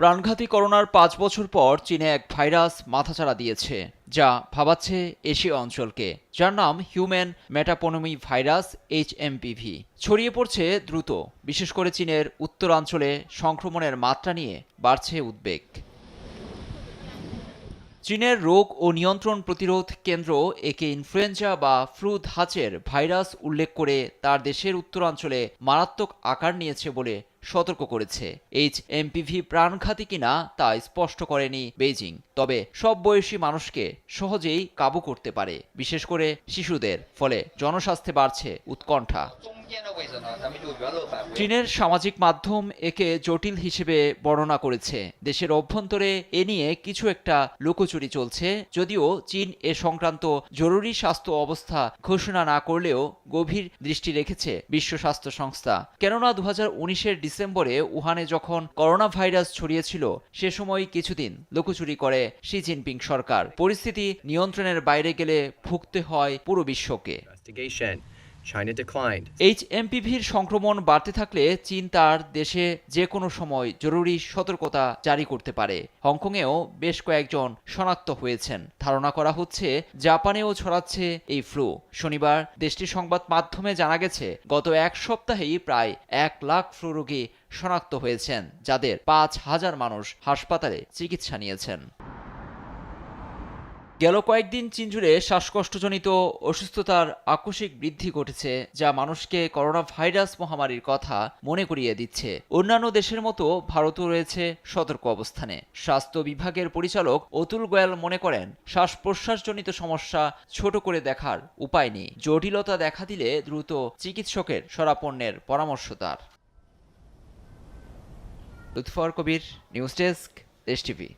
প্রাণঘাতী করোনার ৫ বছর পর চীনে এক ভাইরাস মাথাচাড়া দিয়েছে, যা ভাবাচ্ছে এশীয় অঞ্চলকে, যার নাম হিউম্যান মেটাপনোমি ভাইরাস HMPV। ছড়িয়ে পড়ছে দ্রুত, বিশেষ করে চীনের উত্তরাঞ্চলে সংক্রমণের মাত্রা নিয়ে বাড়ছে উদ্বেগ। চীনের রোগ ও নিয়ন্ত্রণ প্রতিরোধ কেন্দ্র একে ইনফ্লুয়েঞ্জা বা ফ্লু ধাঁচের ভাইরাস উল্লেখ করে তার দেশের উত্তরাঞ্চলে মারাত্মক আকার নিয়েছে বলে সতর্ক করেছে। HMPV প্রাণঘাতী কিনা তা স্পষ্ট করেনি বেইজিং, তবে সব বয়সী মানুষকে সহজেই কাবু করতে পারে, বিশেষ করে শিশুদের, ফলে জনস্বাস্থ্যে বাড়ছে উৎকণ্ঠা। চীনের সামাজিক মাধ্যম একে জটিল হিসেবে বর্ণনা করেছে। দেশের অভ্যন্তরে এ নিয়ে কিছু একটা লুকোচুরি চলছে, যদিও চীন এ সংক্রান্ত জরুরি স্বাস্থ্য অবস্থা ঘোষণা না করলেও গভীর দৃষ্টি রেখেছে বিশ্ব স্বাস্থ্য সংস্থা। কেননা 2019-এর ডিসেম্বরে উহানে যখন করোনা ভাইরাস ছড়িয়েছিল, সে সময় কিছুদিন লুকোচুরি করে শি জিনপিং সরকার। পরিস্থিতি নিয়ন্ত্রণের বাইরে গেলে ভুগতে হয় পুরো বিশ্বকে। HMPVর সংক্রমণ বাড়তে থাকলে চীন তার দেশে যে কোনো সময় জরুরি সতর্কতা জারি করতে পারে। হংকংয়েও বেশ কয়েকজন শনাক্ত হয়েছেন। ধারণা করা হচ্ছে জাপানেও ছড়াচ্ছে এই ফ্লু। শনিবার দেশটির সংবাদ মাধ্যমে জানা গেছে, গত এক সপ্তাহেই প্রায় 1 লাখ ফ্লু রোগী শনাক্ত হয়েছেন, যাদের 5,000 মানুষ হাসপাতালে চিকিৎসা নিয়েছেন। গেল কয়েকদিন চীন জুড়ে শ্বাসকষ্টজনিত অসুস্থতার আকস্মিক বৃদ্ধি ঘটেছে, যা মানুষকে করোনা ভাইরাস মহামারীর কথা মনে করিয়ে দিচ্ছে। অন্যান্য দেশের মতো ভারতও রয়েছে সতর্ক অবস্থানে। স্বাস্থ্য বিভাগের পরিচালক অতুল গোয়াল মনে করেন, শ্বাস প্রশ্বাসজনিত সমস্যা ছোট করে দেখার উপায় নেই। জটিলতা দেখা দিলে দ্রুত চিকিৎসকের শরণাপন্নের পরামর্শ তার। লুৎফর কবির, নিউজ ডেস্ক, দেশ টিভি।